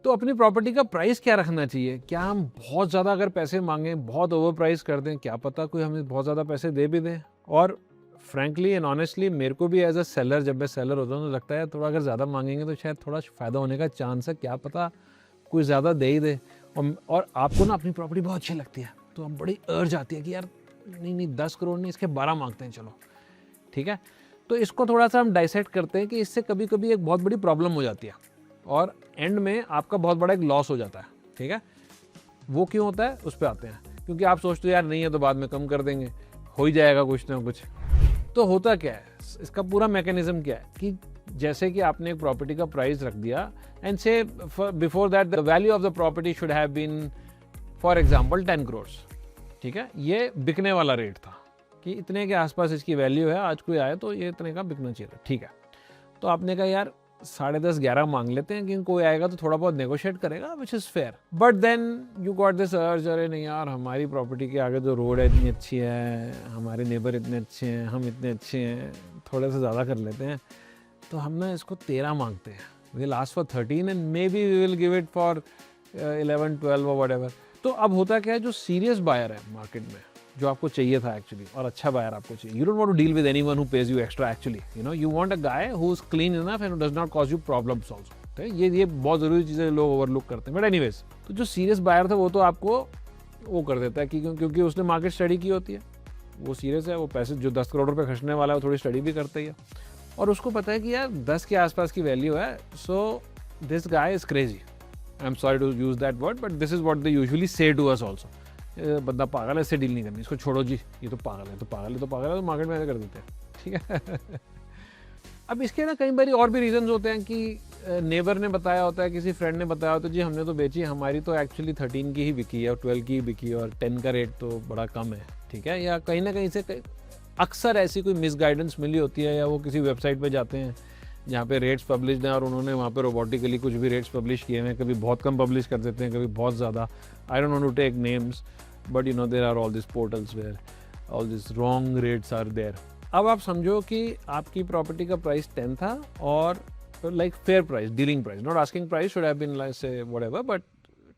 तो अपनी प्रॉपर्टी का प्राइस क्या रखना चाहिए? क्या हम बहुत ज़्यादा अगर पैसे मांगें, बहुत ओवर प्राइस कर दें, क्या पता कोई हमें बहुत ज़्यादा पैसे दे भी दे। और फ्रैंकली एंड ऑनेस्टली मेरे को भी एज अ सेलर, जब मैं सेलर होता हूँ तो लगता है थोड़ा अगर ज़्यादा मांगेंगे तो शायद थोड़ा फ़ायदा होने का चांस है, क्या पता कोई ज़्यादा दे ही दे। और आपको ना अपनी प्रॉपर्टी बहुत अच्छी लगती है तो हम बड़ी अर्ज आती है कि यार नहीं 10 करोड़ नहीं, इसके 12 मांगते हैं, चलो ठीक है। तो इसको थोड़ा सा हम डाइसेक्ट करते हैं कि इससे कभी कभी एक बहुत बड़ी प्रॉब्लम हो जाती है और एंड में आपका बहुत बड़ा एक लॉस हो जाता है, ठीक है। वो क्यों होता है उस पर आते हैं, क्योंकि आप सोचते हो यार नहीं है तो बाद में कम कर देंगे, हो ही जाएगा कुछ ना कुछ। तो होता क्या है, इसका पूरा मैकेनिज्म क्या है कि जैसे कि आपने एक प्रॉपर्टी का प्राइस रख दिया and say before that the value of the property should have been for example 10 crore, ठीक है। ये बिकने वाला रेट था कि इतने के आसपास इसकी वैल्यू है, आज कोई आए तो ये इतने का बिकना चाहिए था, ठीक है। तो आपने कहा यार 10.5-11 मांग लेते हैं, क्योंकि कोई आएगा तो थोड़ा बहुत नेगोशिएट करेगा, which is fair. But then you got this urge, अरे नहीं यार हमारी प्रॉपर्टी के आगे जो रोड है इतनी अच्छी है, हमारे नेबर इतने अच्छे हैं, हम इतने अच्छे हैं, थोड़ा सा ज़्यादा कर लेते हैं, तो हम ना इसको 13 मांगते हैं। Will ask for 13 and maybe we will give it for 11-12 और व्हाटएवर। तो अब होता क्या है, जो सीरियस बायर है मार्केट में, जो आपको चाहिए था एक्चुअली, और अच्छा बायर आपको चाहिए, you don't want to deal with anyone who pays you extra actually, you know, you want a guy who is clean enough and does not cause you problems also. तो ये बहुत ज़रूरी चीज़ें लोग ओवरलुक करते हैं। बट एनीवेज, तो जो सीरियस बायर था वो तो आपको वो कर देता है कि क्योंकि उसने मार्केट स्टडी की होती है, वो सीरियस है, वो पैसे जो 10 करोड़ रुपये खर्चने वाला है वो थोड़ी स्टडी भी करता ही है, और उसको पता है कि यार 10 के आसपास की वैल्यू है, so this guy is crazy. I am sorry to use that word, but this is what they usually say to us also. बंदा पागल है, इससे डील नहीं करनी, इसको छोड़ो जी, ये तो पागल है, तो पागल है, तो पागल है, तो मार्केट में ऐसे कर देते हैं, ठीक है। अब इसके ना कई बार और भी रीजंस होते हैं कि नेबर ने बताया होता है, किसी फ्रेंड ने बताया होता है, जी हमने तो बेची, हमारी तो एक्चुअली 13 की ही बिकी है और 12 की ही बिकी है और 10 का रेट तो बड़ा कम है, ठीक है। या कहीं ना कहीं से अक्सर ऐसी कोई मिसगाइडेंस मिली होती है, या वो किसी वेबसाइट पे जाते हैं जहाँ पे रेट्स पब्लिश्ड हैं और उन्होंने वहाँ पे रोबोटिकली कुछ भी रेट्स पब्लिश किए हैं, कभी बहुत कम पब्लिश कर देते हैं, कभी बहुत ज़्यादा। I don't want to take names, but you know there are all this portals where all this wrong rates are there. अब आप समझो कि आपकी प्रॉपर्टी का प्राइस 10 था और like fair price, dealing price, not asking price, should have been like say whatever, but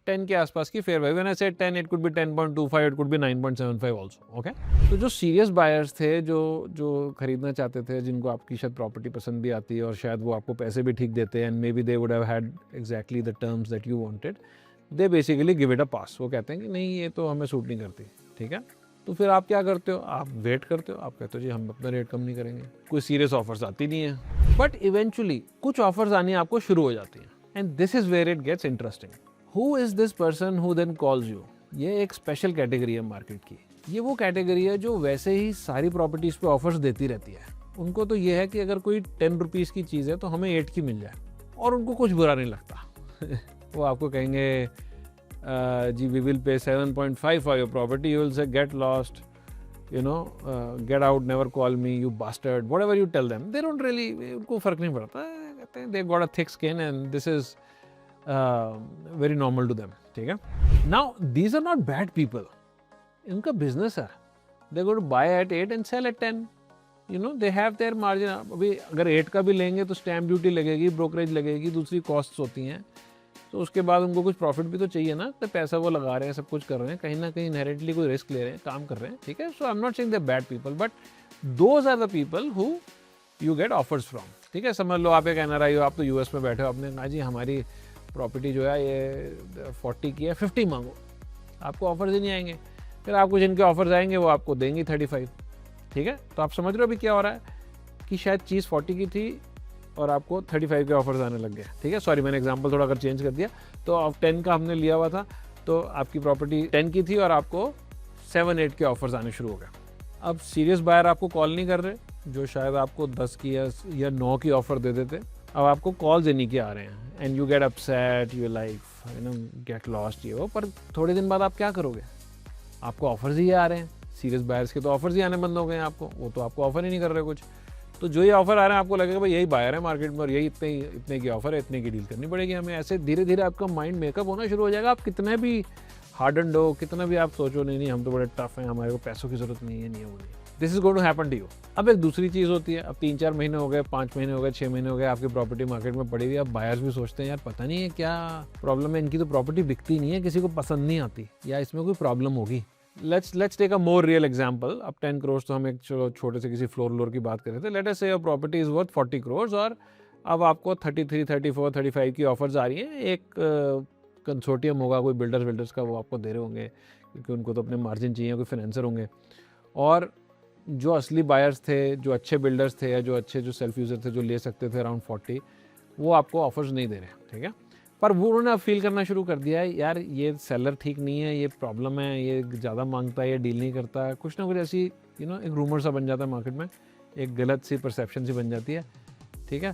10 के आसपास की fair price. When I said 10, it could be 10.25, it could be 9.75 also, okay. तो जो सीरियस बायर्स थे, जो खरीदना चाहते थे, जिनको आपकी शायद प्रॉपर्टी पसंद भी आती है और शायद वो आपको पैसे भी ठीक देते हैं, and maybe they would have had exactly the terms that you wanted, they basically give it a pass. वो कहते हैं कि नहीं ये तो हमें सूट नहीं करती, ठीक है। तो फिर आप क्या करते हो, आप वेट करते हो, आप कहते हो जी हम अपना रेट कम नहीं करेंगे, कोई सीरियस ऑफर्स आती नहीं है। बट इवेंचुअली कुछ ऑफर्स आनी आपको शुरू हो जाती हैं, and this is where it gets interesting. Who is this person who then calls you? ये एक स्पेशल कैटेगरी है मार्केट की। ये वो कैटेगरी है जो वैसे ही सारी प्रॉपर्टीज पे ऑफर्स देती रहती है। उनको तो ये है कि अगर कोई 10 रुपीज़ की चीज़ है तो हमें 8 की मिल जाए, और उनको कुछ बुरा नहीं लगता। वो आपको कहेंगे जी we will pay 7.5 for your property, you will say get lost, you know, get out, never call me, you bastard, whatever you tell them, they don't really, उनको फर्क नहीं पड़ता, कहते हैं they've got a thick skin and this is very normal to them, ठीक है। Now these are not bad people, इनका business है, they're going to buy at 8 and sell at 10, you know, they have their margin। अभी अगर 8 का भी लेंगे तो स्टैम्प ड्यूटी लगेगी, ब्रोकरेज लगेगी, दूसरी कॉस्ट्स होती हैं, तो उसके बाद उनको कुछ प्रॉफिट भी तो चाहिए ना, तो पैसा वो लगा रहे हैं, सब कुछ कर रहे हैं, कहीं ना कहीं इनहेरेंटली कोई रिस्क ले रहे हैं, काम कर रहे हैं, ठीक है। So I am not saying they bad people, but those are the people who you get offers from, ठीक है। समझ लो आप एक NRI हो, आप तो US में बैठे हो, आपने कहा जी हमारी प्रॉपर्टी जो है ये 40 की है, 50 मांगो, आपको ऑफर्स ही नहीं आएंगे। फिर आपको जिनके ऑफर्स आएंगे वो आपको देंगे 35, ठीक है। तो आप समझ रहे हो अभी क्या हो रहा है कि शायद चीज़ 40 की थी और आपको 35 के ऑफर्स आने लग गए, ठीक है। सॉरी मैंने एग्जांपल थोड़ा अगर चेंज कर दिया, तो अब 10 का हमने लिया हुआ था, तो आपकी प्रॉपर्टी 10 की थी और आपको 7-8 के ऑफर्स आने शुरू हो गए। अब सीरियस बायर आपको कॉल नहीं कर रहे, जो शायद आपको 10 की या 9 की ऑफर दे देते, अब आपको कॉल्स इन्हीं के आ रहे हैं, and you get upset, you like you know get lost, ये वो। पर थोड़े दिन बाद आप क्या करोगे, आपको ऑफर्स ही आ रहे हैं, सीरियस बायर्स के तो ऑफर्स ही आने बंद हो गए हैं आपको, वो तो आपको ऑफर ही नहीं कर रहे कुछ। तो जो ये ऑफर आ रहे हैं आपको लगेगा भाई यही बायर है मार्केट में और यही इतने की ऑफर है, इतने की डील करनी पड़ेगी हमें। ऐसे धीरे धीरे आपका माइंड मेकअप होना शुरू हो जाएगा। आप कितने भी हार्ड एंड हो, कितना भी आप सोचो नहीं हम तो बड़े टफ हैं, हमारे को पैसों की जरूरत नहीं है, नहीं है वो नहीं। This is going to happen to you. अब एक दूसरी चीज़ होती है, अब 3-4 महीने हो गए, 5 महीने हो गए, 6 महीने हो गए, आपकी प्रॉपर्टी मार्केट में पड़ी हुई है। अब बायर्स भी सोचते हैं यार पता नहीं है क्या प्रॉब्लम है, इनकी तो प्रॉपर्टी बिकती नहीं है, किसी को पसंद नहीं आती, या इसमें कोई प्रॉब्लम होगी। Let's take a more real example. अब 10 करोड़ तो हम एक छोटे से किसी फ्लोर की बात कर रहे थे। लेट अस से your property is worth 40 crore और अब आपको 33, 34, 35 की ऑफर्स आ रही हैं। एक कंसोर्टियम होगा, कोई बिल्डर्स का, वो आपको दे रहे होंगे क्योंकि उनको तो अपने मार्जिन चाहिए, कोई फाइनेंसर होंगे। और जो असली बायर्स थे, जो अच्छे बिल्डर्स थे या जो अच्छे जो सेल्फ यूज़र थे जो ले सकते थे अराउंड 40, वो आपको ऑफर्स नहीं दे रहे, ठीक है। पर वो उन्होंने अब फील करना शुरू कर दिया है यार ये सेलर ठीक नहीं है, ये प्रॉब्लम है, ये ज़्यादा मांगता है, ये डील नहीं करता है, कुछ ना कुछ ऐसी एक रूमर सा बन जाता है मार्केट में, एक गलत सी परसेप्शन सी बन जाती है, ठीक है।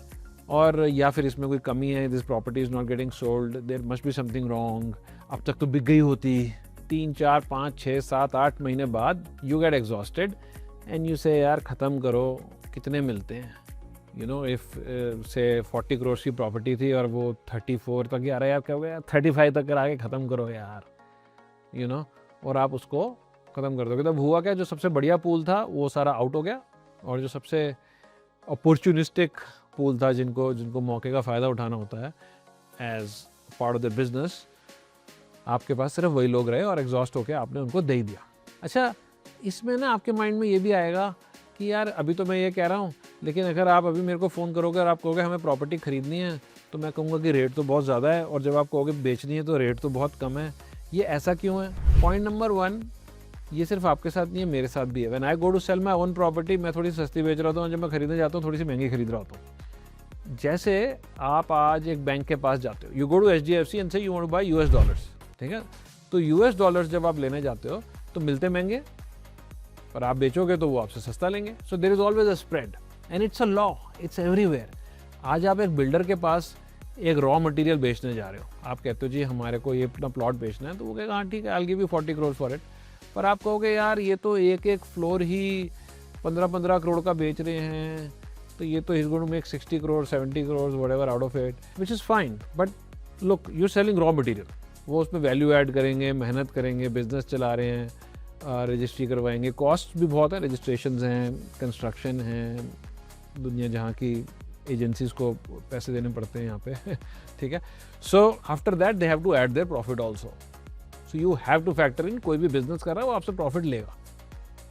और या फिर इसमें कोई कमी है, this property is not getting sold, there must be something wrong, अब तक तो बिक गई होती। 3, 4, 5, 6, 7, 8 महीने बाद you get exhausted and you से यार ख़त्म करो, कितने मिलते हैं, इफ़ से 40 करोड़ की प्रॉपर्टी थी और वो 34 तक ही आ रहा है यार, क्या हो गया 35 तक करा के ख़त्म करो यार, और आप उसको ख़त्म कर दोगे। तब हुआ क्या, जो सबसे बढ़िया पूल था वो सारा आउट हो गया और जो सबसे अपॉर्चुनिस्टिक पूल था, जिनको मौके का फ़ायदा उठाना होता है as part of the business, आपके पास सिर्फ वही लोग रहे और एग्जॉस्ट होकर आपने उनको दे ही दिया। अच्छा, इसमें ना आपके माइंड में ये भी आएगा कि यार अभी तो मैं ये कह रहा हूँ, लेकिन अगर आप अभी मेरे को फ़ोन करोगे और आप कहोगे हमें प्रॉपर्टी ख़रीदनी है, तो मैं कहूँगा कि रेट तो बहुत ज़्यादा है, और जब आप कहोगे बेचनी है तो रेट तो बहुत कम है। ये ऐसा क्यों है? पॉइंट नंबर 1, ये सिर्फ आपके साथ नहीं है, मेरे साथ भी है। When I go to sell my own property, मैं थोड़ी सस्ती बेच रहा होता हूँ, जब मैं खरीदने जाता हूँ थोड़ी सी महंगी खरीद रहा होता हूँ। जैसे आप आज एक बैंक के पास जाते हो, you go to HDFC and say you want to buy US dollars, ठीक है। तो US डॉलर्स जब आप लेने जाते हो तो मिलते महंगे, पर आप बेचोगे तो वो आपसे सस्ता लेंगे। So there is always a spread and it's a law, it's everywhere. आज आप एक बिल्डर के पास एक रॉ मटेरियल बेचने जा रहे हो, आप कहते हो जी हमारे को ये अपना प्लॉट बेचना है, तो वो कहेगा हाँ ठीक है, I will give you 40 crore for it. पर आप कहोगे यार ये तो एक फ्लोर ही 15-15 करोड़ का बेच रहे हैं, तो ये तो is going to make 60 crore 70 crore whatever out of it, which is fine. But look, you are selling raw material, वो उसमें वैल्यू ऐड करेंगे, मेहनत करेंगे, बिजनेस चला रहे हैं, रजिस्ट्री करवाएंगे, कॉस्ट भी बहुत है, रजिस्ट्रेशंस हैं, कंस्ट्रक्शन है, दुनिया जहाँ की एजेंसीज़ को पैसे देने पड़ते हैं यहाँ पे ठीक है। So after that they have to add their profit also, so you have to factor in, कोई भी बिजनेस कर रहा है वो आपसे प्रॉफिट लेगा,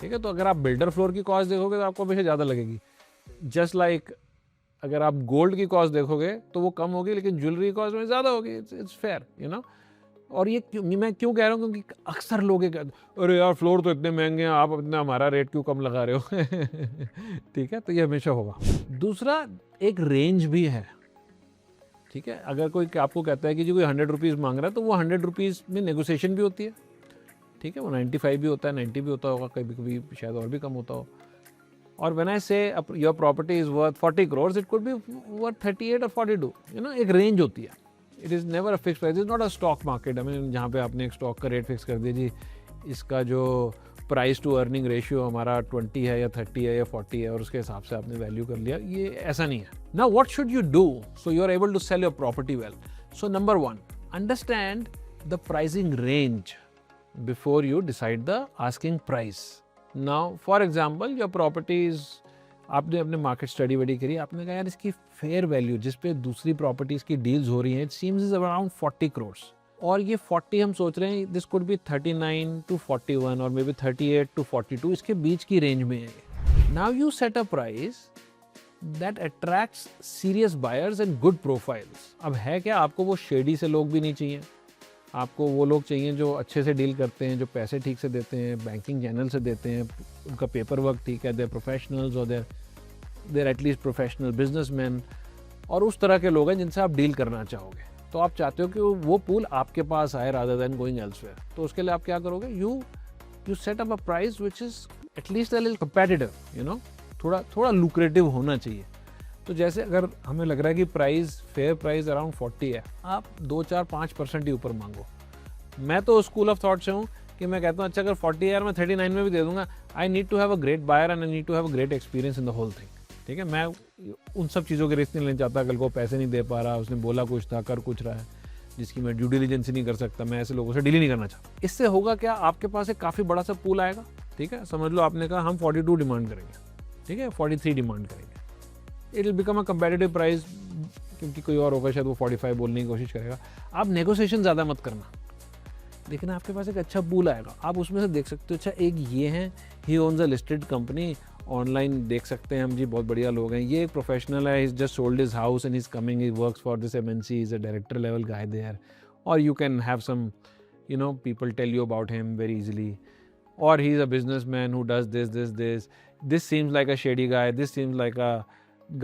ठीक है। तो अगर आप बिल्डर फ्लोर की कॉस्ट देखोगे तो आपको हमेशा ज़्यादा लगेगी, जस्ट लाइक अगर आप गोल्ड की कॉस्ट देखोगे तो वो कम होगी, लेकिन ज्वेलरी कॉस्ट में ज़्यादा होगी। इट्स फेयर, और ये मैं क्यों कह रहा हूँ, क्योंकि अक्सर लोग अरे यार फ्लोर तो इतने महंगे हैं, आप अपना हमारा रेट क्यों कम लगा रहे हो ठीक है, तो ये हमेशा होगा। दूसरा, एक रेंज भी है, ठीक है। अगर कोई आपको कहता है कि जी कोई 100 रुपीज़ मांग रहा है, तो वो 100 रुपीज़ में नेगोशिएशन भी होती है, ठीक है। वो 95 भी होता है, 90 भी होता होगा, कभी कभी शायद और भी कम होता हो। और व्हेन आई से your property is worth 40 crore, it could B worth 38 और 42, एक रेंज होती है। It is never a fix price, is not a stock market. जहाँ पे आपने एक स्टॉक का रेट फिक्स कर दिया जी, इसका जो प्राइस टू अर्निंग रेशियो हमारा 20 है या 30 है या 40 है, और उसके हिसाब से आपने वैल्यू कर लिया, ये ऐसा नहीं है। Now what should you do so you are able to sell your property well? So number 1, understand the pricing range before you decide the asking price. Now for example, your properties, आपने अपने market study वडी करी, आपने कहा यार इसकी fair value जिस पे दूसरी प्रॉपर्टीज़ की डील्स हो रही हैं, it seems is around 40 crore, और ये 40 हम सोच रहे हैं दिस कुड बी 39 to 41 और मे बी 38 to 42, इसके बीच की रेंज में है। Now you set a price that attracts serious buyers and good profiles. अब है क्या, आपको वो शेडी से लोग भी नहीं चाहिए, आपको वो लोग चाहिए जो अच्छे से डील करते हैं, जो पैसे ठीक से देते हैं, बैंकिंग चैनल से देते हैं, उनका पेपर वर्क ठीक है, देर प्रोफेशनल्स और देर एटलीस्ट प्रोफेशनल बिजनेसमैन, और उस तरह के लोग हैं जिनसे आप डील करना चाहोगे। तो आप चाहते हो कि वो पूल आपके पास आए रादर देन गोइंग एल्सवेयर। तो उसके लिए आप क्या करोगे, you set up a price which is at least a little competitive, थोड़ा लुक्रेटिव होना चाहिए। तो जैसे अगर हमें लग रहा है कि फेयर प्राइस अराउंड 40 है, आप 2-4-5% ही ऊपर मांगो। मैं तो स्कूल ऑफ थॉट से हूँ कि मैं कहता हूँ अच्छा अगर 40 है मैं 39 में भी दे दूंगा, I need to have a great buyer and I need to have a great experience in the whole thing, ठीक है। मैं उन सब चीज़ों के रिस्क नहीं लेना चाहता, कल को पैसे नहीं दे पा रहा, उसने बोला कुछ था कर कुछ रहा है जिसकी मैं ड्यू डिलीजेंस नहीं कर सकता, मैं ऐसे लोगों से डील नहीं करना चाहता। इससे होगा क्या, आपके पास एक काफ़ी बड़ा सा पूल आएगा, ठीक है, समझ लो आपने कहा हम 42 डिमांड करेंगे, ठीक है, 43 डिमांड करेंगे, it will become a competitive price, क्योंकि कोई और होगा शायद वो 45 बोलने की कोशिश करेगा। आप नेगोशिएशन ज़्यादा मत करना, लेकिन आपके पास एक अच्छा पूल आएगा, आप उसमें से देख सकते हो। अच्छा एक ये है, he owns a listed company, online देख सकते हैं हम जी, बहुत बढ़िया लोग हैं, ये एक प्रोफेशनल है, is just sold his house and is coming, he works for this MNC, is a director level guy there, और you can have some you know people tell you about him very easily, or he's a businessman who does this seems like a shady guy, this seems like a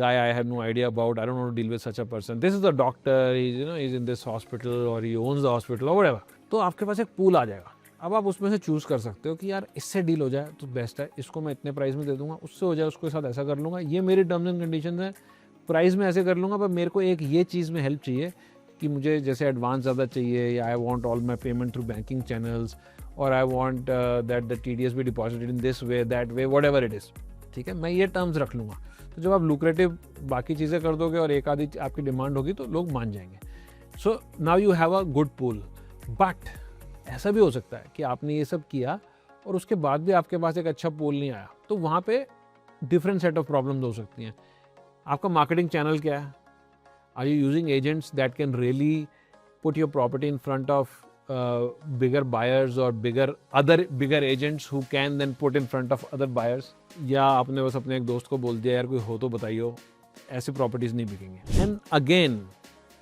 guy I have no idea about, I don't want to deal with such a person, this is a doctor, he's he's in this hospital or he owns the hospital or whatever। तो आपके पास एक pool आ जाएगा, अब आप उसमें से choose कर सकते हो कि यार इससे डील हो जाए तो बेस्ट है, इसको मैं इतने प्राइस में दे दूंगा, उससे हो जाए उसके साथ ऐसा कर लूंगा, ये मेरी टर्म्स एंड कंडीशंस है, प्राइस में ऐसे कर लूंगा, पर मेरे को एक ये चीज़ में हेल्प चाहिए कि मुझे जैसे एडवांस ज़्यादा चाहिए, या I want all my payment through banking channels, और I want that the TDS be deposited in this way that way, whatever it is, ठीक है, मैं ये टर्म्स रख लूँगा। तो जब आप लुक्रेटिव बाकी चीज़ें कर दोगे और एक आधी आपकी डिमांड होगी तो लोग मान जाएंगे। So now you have a good pool. But ऐसा भी हो सकता है कि आपने ये सब किया और उसके बाद भी आपके पास एक अच्छा पूल नहीं आया, तो वहाँ पे डिफरेंट सेट ऑफ प्रॉब्लम्स हो सकती हैं। आपका मार्केटिंग चैनल क्या है? Are you using agents that can really put your property in front of bigger buyers or bigger agents who can then put in front of other buyers? या आपने बस अपने एक दोस्त को बोल दिया यार कोई हो तो बताइए, ऐसी प्रॉपर्टीज नहीं बिकेंगी। एंड अगेन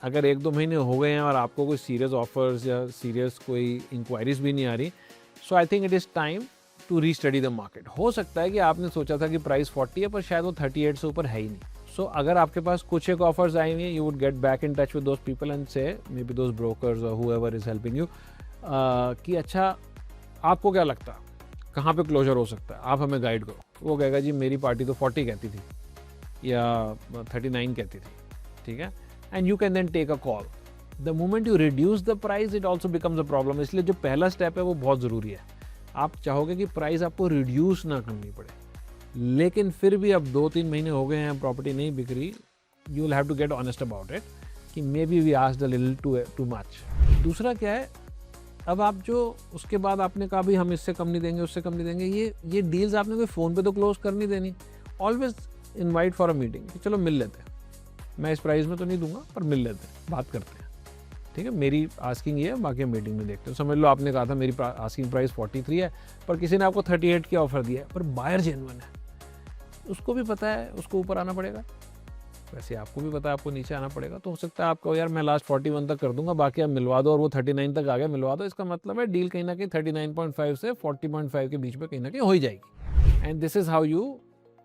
अगर 1-2 महीने हो गए हैं और आपको कोई सीरियस ऑफर्स या सीरियस कोई इंक्वायरीज भी नहीं आ रही, so I think it is time to restudy the market. हो सकता है कि आपने सोचा था कि प्राइस 40 है पर शायद वो 38 से ऊपर है ही नहीं। सो अगर आपके पास कुछ एक ऑफर्स आई हुई हैं, you would get back in touch with those people and से मे बी दोज ब्रोकर्स और हुएवर इज हेल्पिंग यू कि अच्छा आपको क्या लगता है कहाँ पे क्लोजर हो सकता है, आप हमें गाइड करो। वो कहेगा जी मेरी पार्टी तो 40 कहती थी या 39 कहती थी, ठीक है, and you can then take a call. The moment you reduce the price it also becomes a problem. इसलिए जो पहला स्टेप है वो बहुत ज़रूरी है। आप चाहोगे कि प्राइस आपको रिड्यूस ना करनी पड़े, लेकिन फिर भी अब 2-3 महीने हो गए हैं प्रॉपर्टी नहीं बिक रही, you will have to get honest about it कि maybe we asked a little too much. दूसरा क्या है, अब आप जो उसके बाद आपने कहा भी हम इससे कम नहीं देंगे उससे कम नहीं देंगे, ये डील्स आपने कोई फ़ोन पे तो क्लोज कर नहीं देनी। Always invite for a meeting कि चलो मिल लेते हैं, मैं इस प्राइस में तो नहीं दूंगा पर मिल लेते हैं, बात करते हैं, ठीक है, मेरी आस्किंग ये है, बाकी हम मीटिंग में देखते हैं। समझ लो आपने कहा था मेरी आस्किंग प्राइस 43 है पर किसी ने आपको 38 की ऑफर दिया है, पर बायर जेन्युइन है, उसको भी पता है उसको ऊपर आना पड़ेगा, वैसे आपको भी पता है आपको नीचे आना पड़ेगा। तो हो सकता है आपको यार मैं लास्ट 41 तक कर दूंगा, बाकी आप मिलवा दो, और वो 39 तक आ गया मिलवा दो। इसका मतलब है डील कहीं ना कहीं 39.5 से 40.5 के बीच में कहीं ना कहीं हो ही जाएगी। And this is how you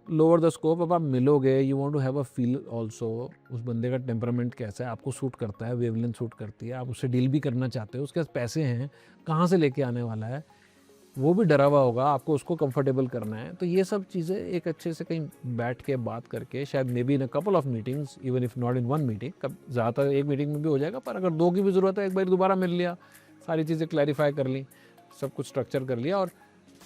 lower the scope. अब आप मिलोगे, you want to have a feel also, उस बंदे का टेम्परामेंट कैसा है, आपको सूट करता है, वेवलेंथ सूट करती है, आप उससे डील भी करना चाहते हो, उसके पास पैसे हैं, कहाँ से लेके आने वाला है, वो भी डरा हुआ होगा, आपको उसको कंफर्टेबल करना है। तो ये सब चीज़ें एक अच्छे से कहीं बैठ के बात करके, शायद may be in a couple of meetings, even if not in one meeting, कब ज़्यादातर एक मीटिंग में भी हो जाएगा, पर अगर 2 की भी ज़रूरत है एक बार दोबारा मिल लिया, सारी चीज़ें क्लैरिफाई कर ली, सब कुछ स्ट्रक्चर कर लिया, और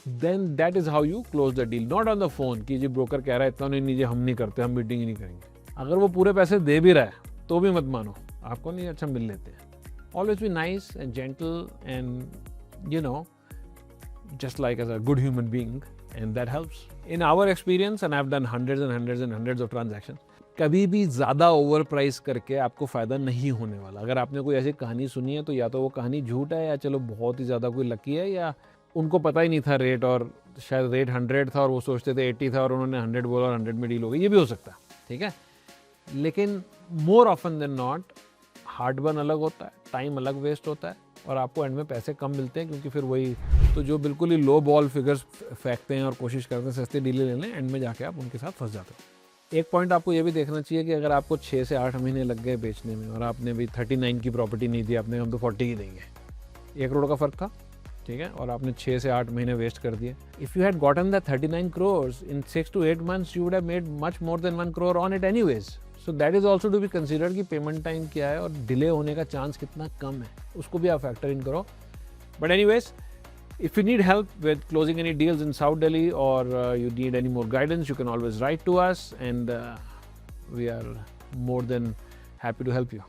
then that is how you close the deal. Not on the phone कि जी ब्रोकर कह रहा है इतना नहीं, जी हम नहीं करते, हम मीटिंग ही नहीं करेंगे। अगर वो पूरे पैसे दे भी रहा है तो भी मत मानो, आपको नहीं अच्छा मिल लेते हैं। Always be nice and gentle and you know just like as a good human being, and that helps. In our experience, and I've done hundreds of transactions, कभी भी ज़्यादा ओवर प्राइस करके आपको फ़ायदा नहीं होने वाला। अगर आपने कोई ऐसी कहानी सुनी है तो या तो वो कहानी झूठ है, या चलो बहुत ही ज़्यादा कोई लकी है, या उनको पता ही नहीं था रेट, और शायद रेट 100 था और वो सोचते थे 80 था और उन्होंने 100 बोला और 100 में डील हो गई, ये भी हो सकता है, ठीक है। लेकिन more often than not hard burn अलग होता है, टाइम अलग वेस्ट होता है, और आपको एंड में पैसे कम मिलते हैं, क्योंकि फिर वही तो जो बिल्कुल ही लो बॉल फिगर्स फेंकते हैं और कोशिश करते हैं सस्ते डीलें लेने, एंड में जाके आप उनके साथ फंस जाते हो। एक पॉइंट आपको ये भी देखना चाहिए कि अगर आपको 6 से 8 महीने लग गए बेचने में और आपने भी 39 की प्रॉपर्टी नहीं दी, आपने हम तो 40 की देंगे, 1 करोड़ का फ़र्क था, ठीक है, और आपने 6 से 8 महीने वेस्ट कर दिए। If you had gotten the 39 crores in 6 to 8 months, you would have made much more than 1 crore on it anyways. So that is also to be considered कि पेमेंट टाइम क्या है और डिले होने का chance कितना कम है, उसको भी आप फैक्टर इन करो। But anyways, if you need help with closing any deals in South Delhi, or you need any more guidance, you can always write to us, and we are more than happy to help you.